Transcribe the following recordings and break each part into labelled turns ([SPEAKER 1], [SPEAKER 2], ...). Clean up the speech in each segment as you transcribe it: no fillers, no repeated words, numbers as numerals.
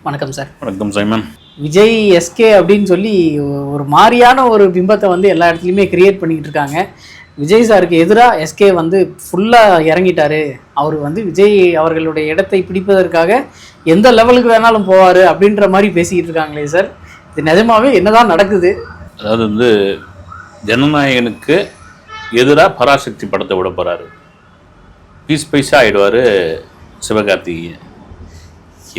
[SPEAKER 1] வணக்கம் சார்.
[SPEAKER 2] வணக்கம் Simon.
[SPEAKER 1] Vijay SK அப்படின்னு சொல்லி ஒரு மாதிரியான ஒரு பிம்பத்தை வந்து எல்லா இடத்துலையுமே கிரியேட் பண்ணிக்கிட்டு இருக்காங்க. விஜய் சாருக்கு எதிராக எஸ்கே வந்து ஃபுல்லாக இறங்கிட்டாரு. அவர் வந்து விஜய் அவர்களுடைய இடத்தை பிடிப்பதற்காக எந்த லெவலுக்கு வேணாலும் போவார் அப்படின்ற மாதிரி பேசிக்கிட்டு இருக்காங்களே சார், இது நிஜமாவே என்னதான் நடக்குது?
[SPEAKER 2] அதாவது வந்து ஜனநாயகனுக்கு எதிராக பராசக்தி படத்தை விட போகிறாரு. பீஸ் பைஸாக ஆகிடுவார் சிவகார்த்திகேயன்.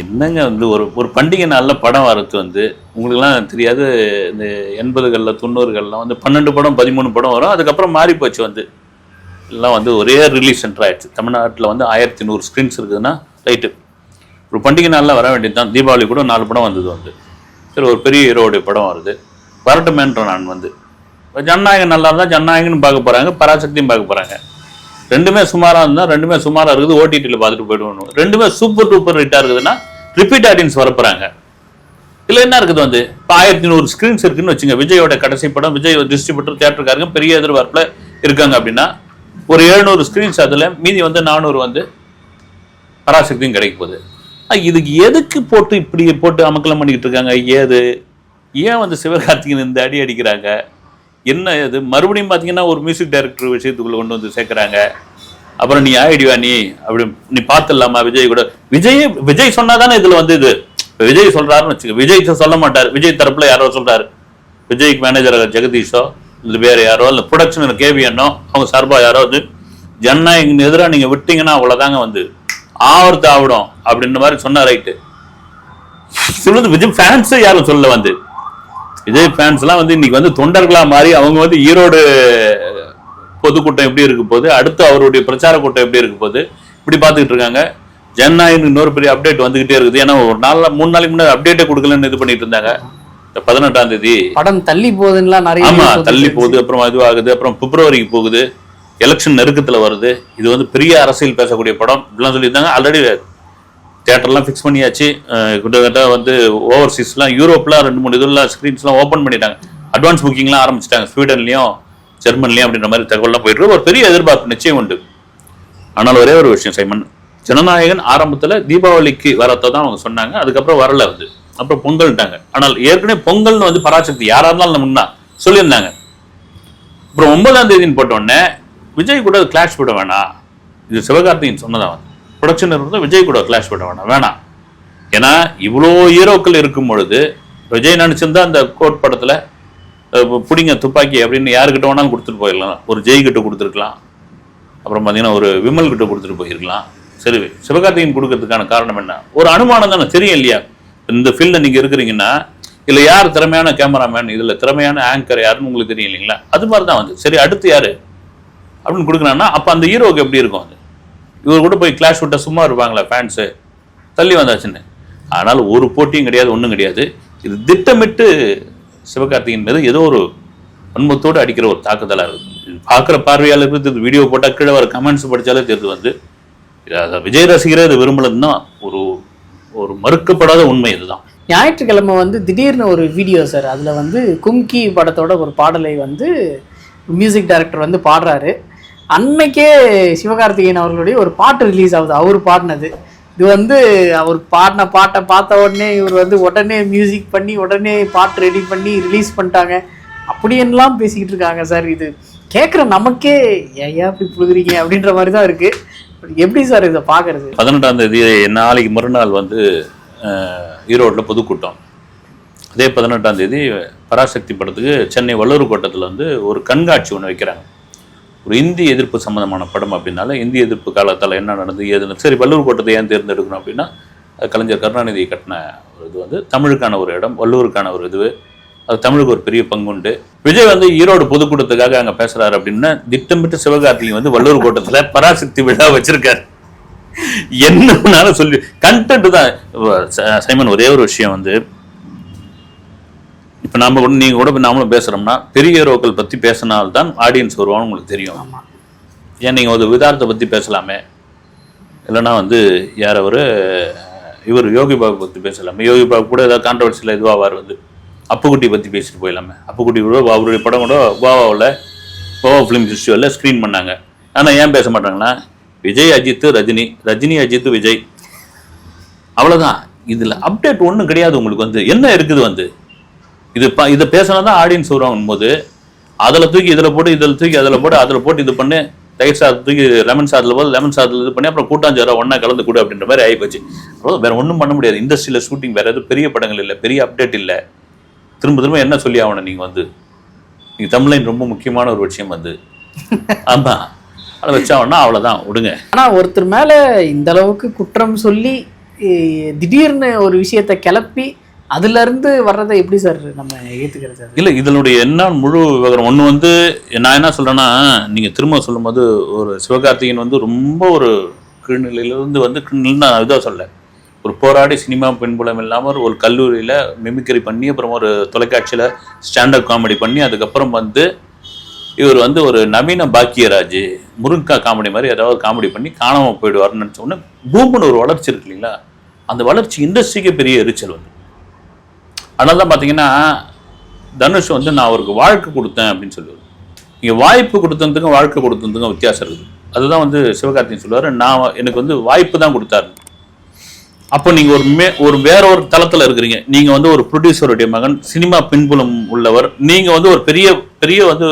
[SPEAKER 2] என்னங்க வந்து ஒரு பண்டிகை நாளில் படம் வரது வந்து உங்களுக்குலாம் தெரியாது. இந்த 80களில் 90களில் வந்து 12 படம் 13 படம் வரும். அதுக்கப்புறம் மாறி போச்சு. வந்து எல்லாம் வந்து ஒரே ரிலீஸ் சென்டர் ஆகிடுச்சு. தமிழ்நாட்டில் வந்து 1100 ஸ்க்ரீன்ஸ் இருக்குதுன்னா ரைட்டு, ஒரு பண்டிகை நாளில் வர வேண்டியது தான். தீபாவளி கூட 4 படம் வந்தது. வந்து சரி, ஒரு பெரிய ஹீரோடைய படம் வருது, வரட்டுமேன்ற நான் வந்து ஜனநாயகன் நல்லா இருந்தால் ஜனநாயகன்னு பார்க்க போகிறாங்க, பராசக்தியும் பார்க்க போகிறாங்க. ரெண்டுமே சுமாராக இருந்தால் ரெண்டுமே சுமாராக இருக்குது, ஓடிடியில் பார்த்துட்டு போய்டுவோம். ரெண்டுமே சூப்பர் டூப்பர் ஹிட்டாக இருக்குதுன்னா ரிப்பீட் ஆடியன்ஸ் வரப்போகிறாங்க. இல்லை என்ன இருக்குது வந்து இப்போ 1100 ஸ்க்ரீன்ஸ் இருக்குதுன்னு வச்சுங்க. விஜயோட கடைசி படம், விஜய் டிஸ்ட்ரிபியூட்டர் தியேட்டருக்காரங்க பெரிய எதிர்பார்ப்பில் இருக்காங்க அப்படின்னா ஒரு 700 ஸ்க்ரீன்ஸ், அதில் மீதி வந்து 400 வந்து பராசக்தியும் கிடைக்க போகுது. இதுக்கு எதுக்கு போட்டு இப்படி போட்டு அமக்கலம் பண்ணிக்கிட்டு இருக்காங்க? ஏன் வந்து சிவகார்த்திகேயன் இந்த அடி அடிக்கிறாங்க? என்ன இது மறுபடியும் பார்த்தீங்கன்னா ஒரு மியூசிக் டைரக்டர் விஷயத்துக்குள்ளே கொண்டு வந்து சேர்க்குறாங்க. அப்புறம் நீ ஆயிடுவா அப்படி நீ பார்த்துடலாமா விஜய் கூட? விஜய் சொன்னால் தானே இதில் வந்து இது இப்போ விஜய் சொல்கிறாருன்னு வச்சுக்க. விஜய் சொல்ல மாட்டார், விஜய் தரப்பில் யாரோ சொல்கிறாரு, விஜய்க்கு மேனேஜர் ஜெகதீஷோ இல்லை வேறு யாரோ இல்லை ப்ரொடக்ஷன் கேவியனோ அவங்க சார்பாக யாரோ வந்து ஜனநாயகன் எதிராக நீங்கள் விட்டீங்கன்னா அவ்வளோதாங்க வந்து ஆவர்த்து ஆவிடும் அப்படின்ற மாதிரி சொன்ன ரைட்டு சொல்லுது. விஜய் ஃபேன்ஸை யாரும் சொல்ல வந்து விஜய் ஃபேன்ஸ்லாம் வந்து இன்னைக்கு வந்து தொண்டர்களா மாறி அவங்க வந்து ஈரோடு பொதுக்கூட்டம் எப்படி இருக்க போகுது, அடுத்து அவருடைய பிரச்சார கூட்டம் எப்படி இருக்க போகுது இப்படி பார்த்துக்கிட்டு இருக்காங்க. ஜனநாயகன் இன்னொரு பெரிய அப்டேட் வந்துகிட்டே இருக்குது. ஏன்னா ஒரு 3 நாளைக்கு முன்னாடி அப்டேட்டே கொடுக்கலன்னு இது பண்ணிட்டு இருந்தாங்க. 18ஆம் தேதி
[SPEAKER 1] படம் தள்ளி போகுதுன்னா நிறைய
[SPEAKER 2] தள்ளி போகுது, அப்புறம் இதுவாகுது, அப்புறம் பிப்ரவரிக்கு போகுது, எலெக்ஷன் நெருக்கத்தில் வருது. இது வந்து பெரிய அரசியல் பேசக்கூடிய படம் இப்படிலாம் சொல்லியிருந்தாங்க. ஆல்ரெடி தியேட்டர்லாம் ஃபிக்ஸ் பண்ணியாச்சு. கிட்டத்தட்ட வந்து ஓவர்சீஸ்லாம் யூரோப்லாம் 2-3 இதெல்லாம் ஸ்க்ரீன்ஸ்லாம் ஓப்பன் பண்ணிட்டாங்க. அட்வான்ஸ் புக்கிங்லாம் ஆரம்பிச்சிட்டாங்க. ஸ்வீடன்லையும் ஜெர்மன்லையும் அப்படின்ற மாதிரி தகவல்லாம் போயிட்டு ஒரு பெரிய எதிர்பார்ப்பு நிச்சயம் உண்டு. ஆனால் ஒரே ஒரு விஷயம் சைமன், ஜனநாயகன் ஆரம்பத்தில் தீபாவளிக்கு வரத்தை தான் அவங்க சொன்னாங்க. அதுக்கப்புறம் வரல வந்து அப்புறம் பொங்கல்ட்டாங்க. ஆனால் ஏற்கனவே பொங்கல்னு வந்து பராசக்தி யாராக இருந்தாலும் முன்னா சொல்லியிருந்தாங்க. அப்புறம் 9ஆம் தேதின்னு போட்டோடனே விஜய் கூட கிளாஷ் விட வேணாம், இது சிவகார்த்திகேயன் சொன்னதான் வந்து ப்ரொடக்ஷன் இருந்தால் விஜய் கூட கிளாஷ் விட வேணாம். ஏன்னா இவ்வளோ ஹீரோக்கள் இருக்கும் பொழுது விஜய் நினச்சிருந்தா அந்த கோட் படத்தில் பிடிங்க துப்பாக்கி அப்படின்னு யாருக்கிட்ட வேணாலும் கொடுத்துட்டு போயிடலாம். ஒரு ஜெய் கிட்ட கொடுத்துருக்கலாம், அப்புறம் பார்த்தீங்கன்னா ஒரு விமல் கிட்ட கொடுத்துட்டு போயிருக்கலாம். சரி, சிவகார்த்திகேயன் கொடுக்கறதுக்கான காரணம் என்ன? ஒரு அனுமானம் தானே, தெரியும் இல்லையா? இந்த ஃபீல்டில் நீங்கள் இருக்கிறீங்கன்னா இல்லை யார் திறமையான கேமராமேன், இதில் திறமையான ஆங்கர் யாருன்னு உங்களுக்கு தெரியும் இல்லைங்களா? அது மாதிரி தான் வந்து சரி அடுத்து யார் அப்படின்னு கொடுக்குறாங்கன்னா அப்போ அந்த ஹீரோவுக்கு எப்படி இருக்கும்? அது இவர் கூட போய் கிளாஷ் விட்டால் சும்மா இருப்பாங்களா ஃபேன்ஸு? தள்ளி வந்தாச்சுன்னு. ஆனால் ஒரு போட்டியும் கிடையாது, ஒன்றும் கிடையாது. இது திட்டமிட்டு சிவகார்த்திகேயன் மீது ஏதோ ஒரு வன்மத்தோடு அடிக்கிற ஒரு தாக்குதலாக இருக்குது. இது பார்க்குற பார்வையாளருக்கு தெரியுது. வீடியோ போட்டால் கீழே வர கமெண்ட்ஸ் படித்தாலே தெரியுது வந்து விஜய் ரசிகரே இது விரும்பலன்னா ஒரு மறுக்கப்படாத உண்மை இதுதான்.
[SPEAKER 1] ஞாயிற்றுக்கிழமை வந்து திடீர்னு ஒரு வீடியோ சார், அதில் வந்து கும்கி படத்தோட ஒரு பாடலை வந்து மியூசிக் டைரக்டர் வந்து பாடுறாரு. அன்னைக்கே சிவகார்த்திகேயன் அவர்களுடைய ஒரு பாட்டு ரிலீஸ் ஆகுது, அவர் பாடினது. இது வந்து அவர் பாடின பாட்டை பார்த்த உடனே இவர் வந்து உடனே மியூசிக் பண்ணி உடனே பாட்டு ரெடி பண்ணி ரிலீஸ் பண்ணிட்டாங்க அப்படின்லாம் பேசிக்கிட்டு இருக்காங்க சார். இது கேட்குற நமக்கே ஏன் இப்படி புழுகுறீங்க அப்படின்ற மாதிரி தான் இருக்குது. எப்படி சார் இதை பார்க்குறது?
[SPEAKER 2] 18ஆம் தேதி நாளைக்கு மறுநாள் வந்து ஈரோட்டில் பொதுக்கூட்டம். அதே 18ஆம் தேதி பராசக்தி படத்துக்கு சென்னை வள்ளூர் கோட்டத்தில் வந்து ஒரு கண்காட்சி ஒன்று வைக்கிறாங்க. ஒரு இந்தி எதிர்ப்பு சம்மந்தமான படம் அப்படின்னால இந்திய எதிர்ப்பு காலத்தில் என்ன நடந்து ஏதுன்னு சரி வள்ளூர் கோட்டத்தை ஏன் தேர்ந்தெடுக்கணும் அப்படின்னா கலைஞர் கருணாநிதி கட்டின ஒரு இது வந்து தமிழுக்கான ஒரு இடம், வள்ளூருக்கான ஒரு இது, அது தமிழுக்கு ஒரு பெரிய பங்குண்டு. விஜய் வந்து ஈரோடு பொதுக்கூட்டத்துக்காக அங்கே பேசுகிறாரு அப்படின்னா திட்டமிட்டு சிவகார்த்திகேயன் வந்து வள்ளூர் கோட்டத்தில் பராசக்தி விழா வச்சிருக்காரு. என்னன்னாலும் சொல்லி கண்டென்ட் தான் சைமன். ஒரே ஒரு விஷயம் வந்து இப்போ நம்ம கூட நீங்கள் கூட நாமளும் பேசுகிறோம்னா பெரிய ஹீரோக்கள் பற்றி பேசினால்தான் ஆடியன்ஸ் வருவான்னு உங்களுக்கு தெரியும். ஏன் நீங்கள் ஒரு விதார்த்தை பற்றி பேசலாமே, இல்லைன்னா வந்து யார் இவர் யோகி பாபு பற்றி பேசலாமே. யோகி பாபு கூட ஏதாவது கான்ட்ரவர்சியில் இதுவாக வந்து அப்புக்குட்டி பற்றி பேசிட்டு போயிடலாமே. அப்புக்குட்டி கூட அவருடைய படம் கூட கோவா ஃபிலிம் ஃபெஸ்டிவலில் ஸ்க்ரீன் பண்ணாங்க. ஆனால் ஏன் பேச மாட்டாங்கன்னா விஜய் அஜித் ரஜினி, ரஜினி அஜித் விஜய், அவ்வளோதான். இதில் அப்டேட் ஒன்றும் கிடையாது. உங்களுக்கு வந்து என்ன இருக்குது வந்து இதை பேசினா தான் ஆடியன்ஸ் வருவாங்க போது அதில் தூக்கி இதில் போட்டு இதில் தூக்கி அதில் போட்டு அதில் போட்டு இது பண்ணு, தயிர் சாதத்துக்கு லெமன் சாதத்தில் போது லெமன் சாதத்தில் இது பண்ணி அப்புறம் கூட்டாஞ்சோரா ஒன்றா கலந்து கூட அப்படின்ற மாதிரி ஆகிப்போச்சு. அப்புறம் வேறு ஒன்றும் பண்ண முடியாது. இண்டஸ்ட்ரியில் ஷூட்டிங் வேறு எதுவும் பெரிய படங்கள் இல்லை, பெரிய அப்டேட் இல்லை. திரும்ப திரும்ப என்ன சொல்லி ஆகணும் நீங்கள் வந்து நீங்கள் தமிழ்லைன் ரொம்ப முக்கியமான ஒரு விஷயம் வந்து ஆமாம் அதை வச்சாங்கன்னா அவ்வளோதான் விடுங்க.
[SPEAKER 1] ஆனால் ஒருத்தர் மேலே இந்த அளவுக்கு குற்றம் சொல்லி திடீர்னு ஒரு விஷயத்தை கிளப்பி அதுலேருந்து வர்றதை எப்படி சார் நம்ம ஏற்றுக்கிறது சார்?
[SPEAKER 2] இல்லை இதனுடைய என்ன முழு விவகாரம் ஒன்று வந்து நான் என்ன சொல்கிறேன்னா, நீங்கள் திரும்ப சொல்லும் போது ஒரு சிவகார்த்திகேயன் வந்து ரொம்ப ஒரு கீழ்நிலையிலேருந்து வந்து நான் இதாக சொல்ல ஒரு போராடி சினிமா பின்புலம் இல்லாமல் ஒரு கல்லூரியில் மிமிக்ரி பண்ணி அப்புறம் ஒரு தொலைக்காட்சியில் ஸ்டாண்டப் காமெடி பண்ணி அதுக்கப்புறம் வந்து இவர் வந்து ஒரு நவீன பாக்கியராஜ் முருங்கா காமெடி மாதிரி ஏதாவது காமெடி பண்ணி காணாமல் போயிடுவார்னு நினச்ச உடனே பூம்னு ஒரு வளர்ச்சி இருக்கு இல்லைங்களா, அந்த வளர்ச்சி இண்டஸ்ட்ரிக்கே பெரிய எரிச்சல் வந்து. அதனால தான் பார்த்தீங்கன்னா தனுஷ் வந்து நான் அவருக்கு வாழ்க்கை கொடுத்தேன் அப்படின்னு சொல்லுவார். நீங்கள் வாய்ப்பு கொடுத்ததுக்கும் வாழ்க்கை கொடுத்ததுக்கும் வித்தியாசம் இருக்குது. அதுதான் வந்து சிவகார்த்திகேயன் சொல்லுவார், நான் எனக்கு வந்து வாய்ப்பு தான் கொடுத்தாரு. அப்போ நீங்கள் ஒரு வேற ஒரு தளத்தில் இருக்கிறீங்க. நீங்கள் வந்து ஒரு ப்ரொடியூசருடைய மகன், சினிமா பின்புலம் உள்ளவர், நீங்கள் வந்து ஒரு பெரிய பெரிய வந்து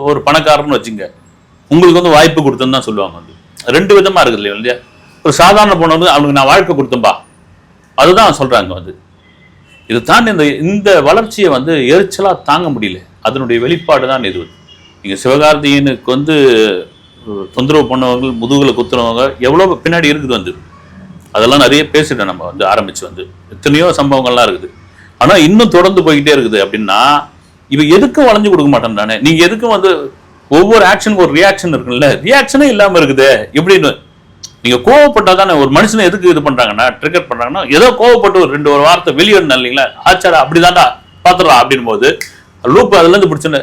[SPEAKER 2] ஒரு பணக்காரன்னு வச்சுங்க, உங்களுக்கு வந்து வாய்ப்பு கொடுத்தேன்னு தான் சொல்லுவாங்க. வந்து ரெண்டு விதமாக இருக்குது இல்லையா. ஒரு சாதாரண போன வந்து அவனுக்கு நான் வாழ்க்கை கொடுத்தேன்பா அதுதான் சொல்கிறாங்க வந்து. இதை தாண்டி இந்த வளர்ச்சியை வந்து எரிச்சலாக தாங்க முடியல. அதனுடைய வெளிப்பாடு தான் இது. நீங்கள் சிவகார்த்திகேயனுக்கு வந்து தொந்தரவு பண்ணவங்க, முதுகில் குத்துறவங்க எவ்வளோ பின்னாடி இருக்குது வந்து. அதெல்லாம் நிறைய பேசிட்டோம் நம்ம வந்து ஆரம்பிச்சு வந்து எத்தனையோ சம்பவங்கள்லாம் இருக்குது. ஆனால் இன்னும் தொடர்ந்து போய்கிட்டே இருக்குது. அப்படின்னா இவ எதுக்கும் வளைஞ்சு கொடுக்க மாட்டேன் தானே. நீங்கள் எதுக்கும் வந்து ஒவ்வொரு ஆக்ஷனுக்கு ஒரு ரியாக்ஷன் இருக்குல்ல, ரியாக்ஷனே இல்லாமல் இருக்குது எப்படின்னு. நீங்கள் கோவப்பட்டால் தானே ஒரு மனுஷனை எதுக்கு இது பண்ணுறாங்கன்னா ட்ரிகர் பண்ணுறாங்கன்னா, ஏதோ கோவப்பட்டு ஒரு வார்த்தை வெளியிடணும் இல்லைங்களா, ஆச்சாரா அப்படிதான்டா பார்த்துடலாம் அப்படின் போது லூப் அதுலேருந்து பிடிச்சுன்னு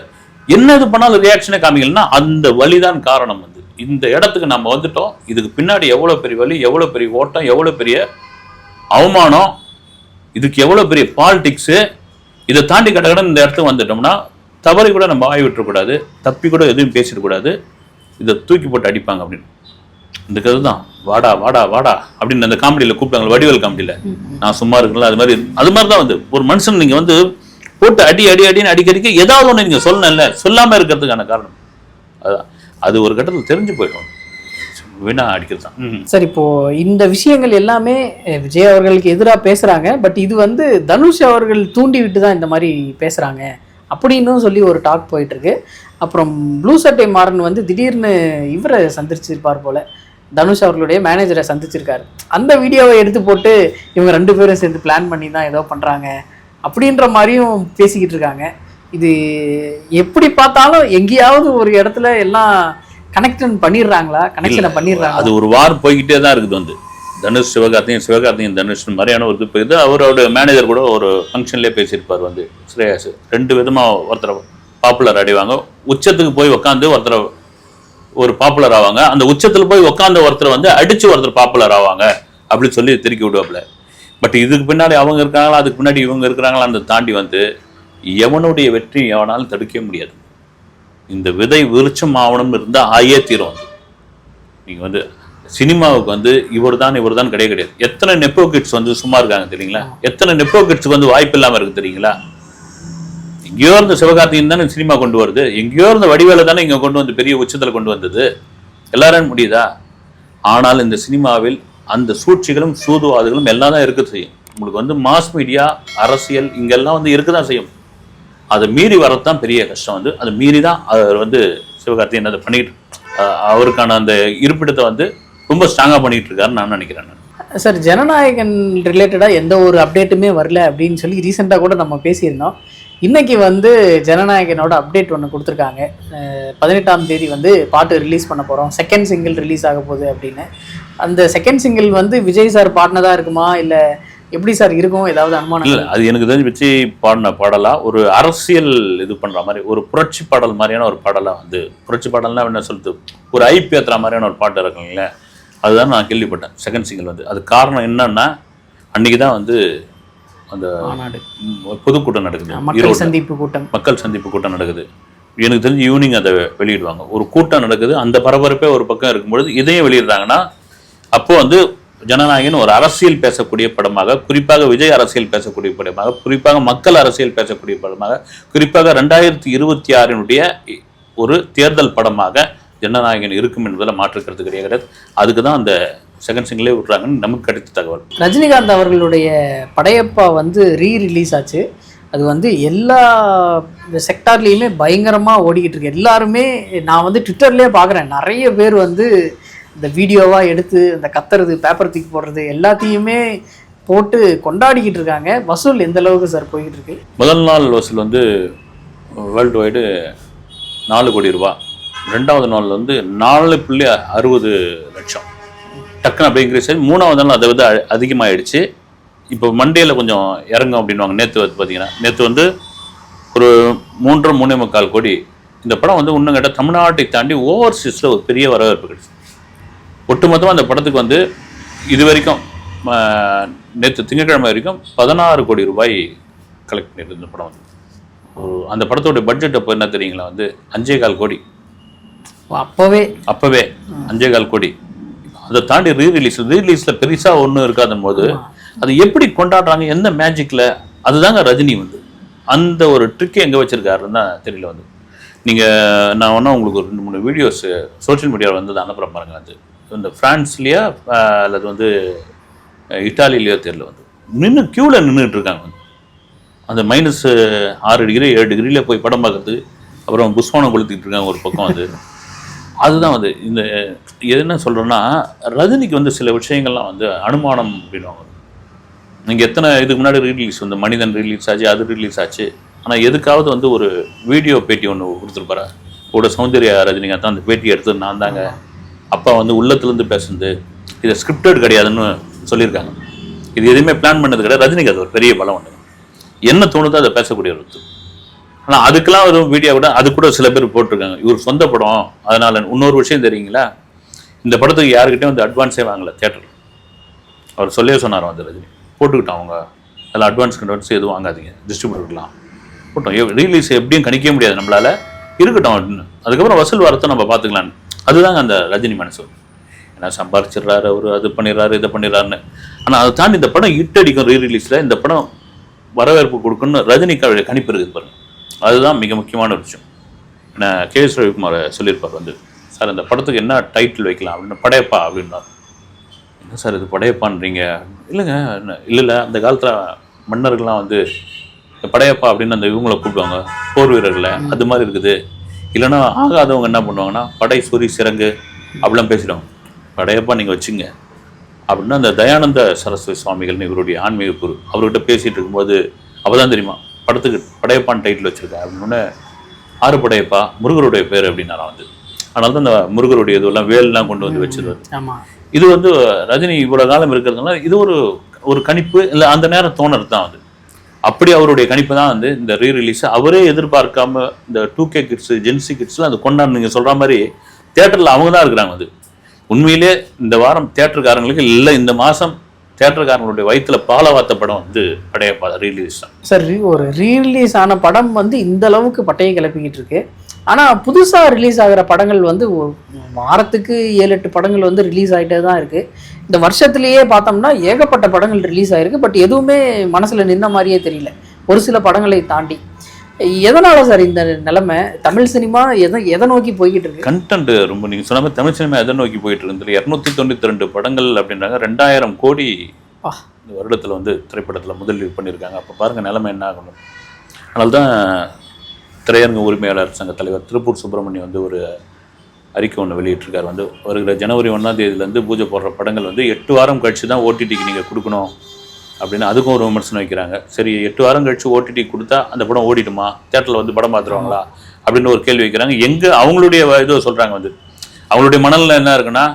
[SPEAKER 2] என்ன இது பண்ணாலும் ரியாக்ஷனே காமிக்கலன்னா அந்த வலிதான் காரணம் வந்து. இந்த இடத்துக்கு நம்ம வந்துட்டோம். இதுக்கு பின்னாடி எவ்வளோ பெரிய வலி, எவ்வளோ பெரிய ஓட்டம், எவ்வளோ பெரிய அவமானம், இதுக்கு எவ்வளோ பெரிய பாலிடிக்ஸு. இதை தாண்டி கடகடன் இந்த இடத்துக்கு வந்துட்டோம்னா தவறி கூட நம்ம ஆய் விட்டுறக்கூடாது, தப்பி கூட எதுவும் பேசிடக்கூடாது. இதை தூக்கி போட்டு அடிப்பாங்க அப்படின்னு இந்த கதை தான். வாடா வாடா வாடா அப்படின்னு அந்த காமெடியில் கூப்பிட்டாங்க, வடிவேல் காமெடியில் நான் சும்மா இருக்குல்ல, அது மாதிரி தான் வந்து ஒரு மனுஷன் நீங்கள் வந்து போட்டு அடி அடி அடின்னு அடிக்கடிக்க ஏதாவது ஒன்று நீங்கள் சொல்லணும்ல, சொல்லாமல் இருக்கிறதுக்கான காரணம் அதுதான். அது ஒரு கட்டத்தில் தெரிஞ்சு போயிடும், வீணா அடிக்கிறது தான்.
[SPEAKER 1] சார் இப்போ இந்த விஷயங்கள் எல்லாமே விஜய் அவர்களுக்கு எதிராக பேசுறாங்க, பட் இது வந்து தனுஷ் அவர்கள் தூண்டி விட்டு தான் இந்த மாதிரி பேசுறாங்க அப்படின்னு சொல்லி ஒரு டாக் போயிட்டு இருக்கு. அப்புறம் ப்ளூ சட்டை மாறன் வந்து திடீர்னு இவரை சந்திச்சிருப்பார் போல, தனுஷ் அவர்களுடைய மேனேஜரை சந்திச்சிருக்காரு. அந்த வீடியோவை எடுத்து போட்டு இவங்க ரெண்டு பேரும் சேர்ந்து பிளான் பண்ணி தான் ஏதோ பண்றாங்க அப்படின்ற மாதிரியும் பேசிக்கிட்டு இருக்காங்க. இது எப்படி பார்த்தாலும் எங்கேயாவது ஒரு இடத்துல எல்லாம் கனெக்ஷன் பண்ணிடுறாங்களா?
[SPEAKER 2] அது ஒரு வார் போய்கிட்டே தான் இருக்குது வந்து. தனுஷ் சிவகார்த்திகேயன் தனுஷ் மாதிரியான ஒரு இது போயிது. அவரோட மேனேஜர் கூட ஒரு ஃபங்க்ஷன்லேயே பேசியிருப்பார் வந்து, ஸ்ரேயாஸ் ரெண்டு விதமாக ஒருத்தரை பாப்புலர் அடைவாங்க. உச்சத்துக்கு போய் உக்காந்து ஒருத்தரை ஒரு பாப்புலர் ஆவாங்க, அந்த உச்சத்தில் போய் உக்காந்த ஒருத்தர் வந்து அடிச்சு ஒருத்தர் பாப்புலர் ஆவாங்க அப்படின்னு சொல்லி திருக்கி விடுவாப்புல. பட் இதுக்கு பின்னாடி அவங்க இருக்காங்களா, அதுக்கு பின்னாடி இவங்க இருக்கிறாங்களா, அந்த தாண்டி வந்து எவனுடைய வெற்றி எவனாலும் தடுக்கவே முடியாது. இந்த விதை விருட்சம் ஆவணம் இருந்தால் ஆயே தீரும் வந்து. நீங்கள் வந்து சினிமாவுக்கு வந்து இவர் தான் கிடையாது. எத்தனை நெப்போ கிட்ஸ் வந்து சும்மா இருக்காங்க தெரியுங்களா? எத்தனை நெப்போ கிட்ஸுக்கு வந்து வாய்ப்பு இல்லாமல் இருக்கு தெரியுங்களா? எங்கேயோ இருந்த சிவகார்த்திகேயன் தானே சினிமா கொண்டு வருது, எங்கேயோ இருந்த வடிவேலை தானே இங்கே கொண்டு வந்து பெரிய உச்சத்தில் கொண்டு வந்தது. எல்லாரும் முடியுதா? ஆனால் இந்த சினிமாவில் அந்த சூழ்ச்சிகளும் சூதுவாதுகளும் எல்லாம் தான் இருக்க செய்யும். உங்களுக்கு வந்து மாஸ் மீடியா, அரசியல் இங்கெல்லாம் வந்து இருக்க தான் செய்யும். அதை மீறி வரத்தான் பெரிய கஷ்டம் வந்து. அதை மீறி தான் அவர் வந்து சிவகார்த்திகேயன் அதை பண்ணிட்டு அவருக்கான அந்த இருப்பிடத்தை வந்து ரொம்ப ஸ்ட்ராங்காக பண்ணிட்டு இருக்காருன்னு நான் நினைக்கிறேன்.
[SPEAKER 1] சார் ஜனநாயகன் ரிலேட்டடாக எந்த ஒரு அப்டேட்டுமே வரல அப்படின்னு சொல்லி ரீசெண்டாக கூட நம்ம பேசியிருந்தோம். இன்றைக்கி வந்து ஜனநாயகனோட அப்டேட் ஒன்று கொடுத்துருக்காங்க. 18ஆம் தேதி வந்து பாட்டு ரிலீஸ் பண்ண போகிறோம், செகண்ட் சிங்கிள் ரிலீஸ் ஆக போகுது அப்படின்னு. அந்த செகண்ட் சிங்கிள் வந்து விஜய் சார் பாடினதாக இருக்குமா இல்லை எப்படி சார் இருக்கும்? ஏதாவது அனுமானம்?
[SPEAKER 2] இல்லை, அது எனக்கு தெரிஞ்சு விஜய் பாடின பாடலாக ஒரு அரசியல் இது பண்ணுற மாதிரி ஒரு புரட்சி பாடல் மாதிரியான ஒரு பாடலாக வந்து, புரட்சி பாடல்னா என்ன சொல்லுது, ஒரு ஐபி ஏற்றுற மாதிரியான ஒரு பாட்டு இருக்குங்களே, அதுதான் நான் கேள்விப்பட்டேன் செகண்ட் சிங்கிள் வந்து. அது காரணம் என்னன்னா அன்றைக்கி தான் வந்து அந்த பொதுக்கூட்டம் நடக்குது, மக்கள் சந்திப்பு கூட்டம் நடக்குது. எனக்கு தெரிஞ்சு ஈவினிங் அதை வெளியிடுவாங்க. ஒரு கூட்டம் நடக்குது, அந்த பரபரப்பே ஒரு பக்கம் இருக்கும்பொழுது இதையும் வெளியிடுறாங்கன்னா அப்போ வந்து ஜனநாயகன் ஒரு அரசியல் பேசக்கூடிய படமாக, குறிப்பாக விஜய் அரசியல் பேசக்கூடிய படமாக, குறிப்பாக மக்கள் அரசியல் பேசக்கூடிய படமாக, குறிப்பாக 2026 ஒரு தேர்தல் படமாக ஜனநாயகன் இருக்கும் என்பதில் மாற்றுக்கிறது கிடையாது. அதுக்கு தான் அந்த செகண்ட் சிங்கிளே விட்றாங்கன்னு நமக்கு கிடைத்த தகவல்.
[SPEAKER 1] ரஜினிகாந்த் அவர்களுடைய படையப்பா வந்து ரீரிலீஸ் ஆச்சு. அது வந்து எல்லா செக்டார்லேயுமே பயங்கரமாக ஓடிக்கிட்டு இருக்கு. எல்லாருமே நான் வந்து ட்விட்டர்லேயே பார்க்குறேன், நிறைய பேர் வந்து இந்த வீடியோவாக எடுத்து இந்த கத்துறது, பேப்பர் தூக்கி போடுறது எல்லாத்தையுமே போட்டு கொண்டாடிக்கிட்டு இருக்காங்க. வசூல் எந்த அளவுக்கு சார் போய்கிட்டு இருக்கு?
[SPEAKER 2] முதல் நாள் வசூல் வந்து வேர்ல்டு வைடு 4 கோடி ரூபா, 2வது நாள் வந்து 4.60 லட்சம், டக்குன்னு அப்படியே இன்க்ரீஸ் ஆகி 3வது நாள் அதை வந்து அதிகமாகிடுச்சு. இப்போ மண்டேல கொஞ்சம் இறங்கும் அப்படின்வாங்க. நேற்று வந்து பார்த்தீங்கன்னா நேற்று வந்து ஒரு 3.5 கோடி. இந்த படம் வந்து இன்னும் கேட்டால் தமிழ்நாட்டை தாண்டி ஓவர்சீஸில் ஒரு பெரிய வரவேற்பு கிடைச்சு. ஒட்டுமொத்தமாக அந்த படத்துக்கு வந்து இது வரைக்கும் நேற்று திங்கட்கிழமை வரைக்கும் 16 கோடி ரூபாய் கலெக்ட் பண்ணிட்டு இந்த படம் வந்து. அந்த படத்தோடைய பட்ஜெட் அப்போ என்ன தெரியுங்களா, வந்து 5.25 கோடி. அப்போவே 5.25 கோடி. அதை தாண்டி ரீரிலீஸில் பெருசாக ஒன்றும் இருக்காத போது அது எப்படி கொண்டாடுறாங்க, எந்த மேஜிக்கில், அதுதாங்க ரஜினி வந்து அந்த ஒரு ட்ரிக்கை எங்கே வச்சுருக்காருன்னு தான் தெரியல. வந்து நீங்கள் நான் ஒன்றா உங்களுக்கு ஒரு 2-3 வீடியோஸ் சோஷியல் மீடியாவில் வந்து அனுப்புகிறேன் பாருங்கள். அது இந்த ஃப்ரான்ஸ்லேயா அல்லது வந்து இட்டாலிலேயோ தெரியல, வந்து நின்று க்யூவில் நின்றுட்டு இருக்காங்க. வந்து அந்த -6 டிகிரி 7 டிகிரியில் போய் படம் பார்க்குறது, அப்புறம் புஷ்வானம் கொளுத்திட்டு இருக்காங்க ஒரு பக்கம். அதுதான் வந்து இந்த என்ன சொல்கிறேன்னா, ரஜினிக்கு வந்து சில விஷயங்கள்லாம் வந்து அனுமானம் அப்படின்வாங்க. நீங்கள் எத்தனை இதுக்கு முன்னாடி ரீலீஸ் வந்து மனிதன் ரிலீஸ் ஆச்சு, அது ரிலீஸ் ஆச்சு, ஆனால் எதுக்காவது வந்து ஒரு வீடியோ பேட்டி ஒன்று கொடுத்துருப்பாரு கூட சௌந்தர்யா ரஜினிகாந்த். அந்த பேட்டி எடுத்து நான் தாங்க அப்பா வந்து உள்ளத்துலேருந்து பேசுனது, இதை ஸ்கிரிப்டட் கிடையாதுன்னு சொல்லியிருக்காங்க. இது எதுவுமே பிளான் பண்ணது கிடையாது. ரஜினிக்கு அது ஒரு பெரிய பலம் ஒன்று, என்ன தோணுதோ அதை பேசக்கூடிய ஒரு. ஆனால் அதுக்கெல்லாம் ஒரு வீடியோ கூட அது கூட சில பேர் போட்டிருக்காங்க, இவர் சொந்த படம். அதனால் இன்னொரு விஷயம் தெரியுங்களா, இந்த படத்துக்கு யாருக்கிட்டையும் வந்து அட்வான்ஸே வாங்கலை தியேட்டர். அவர் சொல்லே சொன்னார் வந்து ரஜினி போட்டுக்கிட்டோம், அவங்க அதில் அட்வான்ஸ் எதுவும் வாங்காதீங்க, டிஸ்ட்ரிபியூட்டர்லாம் போட்டோம். ரீலீஸ் எப்படியும் கணிக்க முடியாது நம்மளால், இருக்கட்டும் அப்படின்னு. அதுக்கப்புறம் வசூல் வரத்தை நம்ம பார்த்துக்கலான்னு. அதுதாங்க அந்த ரஜினி மனசு. ஏன்னா சம்பாரிச்சிடுறாரு அவர், அது பண்ணிடுறாரு, இதை பண்ணிடுறாருன்னு. ஆனால் அதை தாண்டி இந்த படம் ஹிட் அடிக்கும், ரீரிலீஸில் இந்த படம் வரவேற்பு கொடுக்கணும்னு ரஜினிக்காவுடைய கணிப்பு இருக்குது பாருங்க. அதுதான் மிக முக்கியமான ஒரு விஷயம். ஏன்னா KS ரவிக்குமார் சொல்லியிருப்பார் வந்து, சார் இந்த படத்துக்கு என்ன டைட்டில் வைக்கலாம் அப்படின்னு, படையப்பா அப்படின்னார். என்ன சார் இது படையப்பான்றீங்க? இல்லைங்க, இல்லை அந்த காலத்தில் மன்னர்கள்லாம் வந்து படையப்பா அப்படின்னு அந்த இவங்களை கூப்பிடுவாங்க, போர் வீரர்களை, அது மாதிரி இருக்குது. இல்லைன்னா ஆகாதவங்க என்ன பண்ணுவாங்கன்னா படை சொறி சிறங்கு அப்படிலாம் பேசிடுவாங்க. படையப்பா நீங்கள் வச்சுங்க அப்படின்னா அந்த தயானந்த சரஸ்வதி சுவாமிகள்னு இவருடைய ஆன்மீக குரு, அவர்கிட்ட பேசிகிட்டு இருக்கும்போது அப்போதான் தெரியுமா படத்துக்கு படையப்பான் டைட்டில் வச்சுருக்கேன் அப்படின்னு. 6 படையப்பா முருகருடைய பேர் அப்படின்னாரா வந்து. அதனால தான் இந்த முருகருடைய இதுவெல்லாம் வேல்லாம் கொண்டு வந்து வச்சிருவாரு. இது வந்து ரஜினி இவ்வளோ காலம் இருக்கிறதுனால இது ஒரு கணிப்பு இல்லை, அந்த நேரம் தோணுறது தான் வந்து. அப்படி அவருடைய கணிப்பு தான் வந்து இந்த ரீரிலீஸ் அவரே எதிர்பார்க்காம இந்த 2K கிட்ஸு ஜென்சி கிட்ஸ்லாம் அது கொண்டாடு. நீங்கள் சொல்கிற மாதிரி தேட்டரில் அவங்க தான் இருக்கிறாங்க. வந்து உண்மையிலே இந்த வாரம் தேட்டருக்காரங்களுக்கு இல்லை, இந்த மாதம் தேட்டருக்காரங்களுடைய வயிற்றுல பால வாத்த படம் வந்து படையப்பா ரீலீஸ் தான்
[SPEAKER 1] சார். ஒரு ரீரிலீஸ் ஆன படம் வந்து இந்த அளவுக்கு பட்டையை கிளப்பிக்கிட்டு இருக்கு. ஆனால் புதுசாக ரிலீஸ் ஆகிற படங்கள் வந்து வாரத்துக்கு 7-8 படங்கள் வந்து ரிலீஸ் ஆகிட்டே தான் இருக்குது. இந்த வருஷத்துலேயே பார்த்தோம்னா ஏகப்பட்ட படங்கள் ரிலீஸ் ஆகிருக்கு. பட் எதுவுமே மனசில் நின்ன மாதிரியே தெரியல, ஒரு சில படங்களை தாண்டி. எதனால சார் இந்த நிலைமை? தமிழ் சினிமா எதை நோக்கி போய்கிட்டு இருக்கு?
[SPEAKER 2] கண்டென்ட் ரொம்ப நீங்கள் சொன்ன மாதிரி தமிழ் சினிமா எதை நோக்கி போயிட்டு இருந்தது. 292 படங்கள் அப்படின்றாங்க. 2000 கோடி இந்த வருடத்தில் வந்து திரைப்படத்தில் முதலீடு பண்ணியிருக்காங்க. அப்போ பாருங்கள் நிலைமை என்ன ஆகணும். அதனால்தான் திரையரங்க உரிமையாளர் சங்க தலைவர் திருப்பூர் சுப்பிரமணியம் வந்து ஒரு அறிக்கை ஒன்று வெளியிட்டிருக்காரு. வந்து வருகிற ஜனவரி 1ஆம் தேதியிலேருந்து பூஜை போடுற படங்கள் வந்து 8 வாரம் கழிச்சு தான் ஓடிடிக்கு நீங்கள் கொடுக்கணும் அப்படின்னு அதுக்கும் ஒரு விமர்சனம் வைக்கிறாங்க. சரி, 8 வாரம் கழிச்சு ஓடிடி கொடுத்தா அந்த படம் ஓடிடுமா, தேட்டரில் வந்து படம் பார்த்துருவாங்களா அப்படின்னு ஒரு கேள்வி வைக்கிறாங்க. எங்கே அவங்களுடைய இதை சொல்கிறாங்க வந்து, அவங்களுடைய மனநிலை என்ன இருக்குன்னா,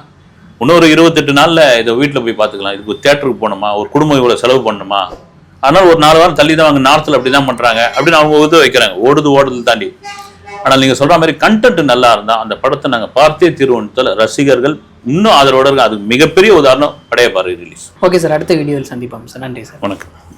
[SPEAKER 2] இன்னொரு 28 நாளில் இதை வீட்டில் போய் பார்த்துக்கலாம், இதுக்கு தேட்டருக்கு போகணுமா, ஒரு குடும்பம் இவ்வளோ செலவு பண்ணணுமா, ஆனால் ஒரு 4 வாரம் தள்ளி தான் அவங்க நார்த்தில் அப்படி தான் பண்ணுறாங்க அப்படின்னு அவங்க இது வைக்கிறாங்க. ஓடுது தாண்டி. ஆனால் நீங்கள் சொல்கிற மாதிரி கண்டென்ட் நல்லா இருந்தால் அந்த படத்தை நாங்கள் பார்த்தே தீர்வுன்னு ரசிகர்கள் இன்னும் ஆதரவோட இருக்கு. அது மிகப்பெரிய உதாரணம் படையப்பா ரிலீஸ்.
[SPEAKER 1] ஓகே சார், அடுத்த வீடியோவில் சந்திப்போம் சார். நன்றி சார்.
[SPEAKER 2] வணக்கம்.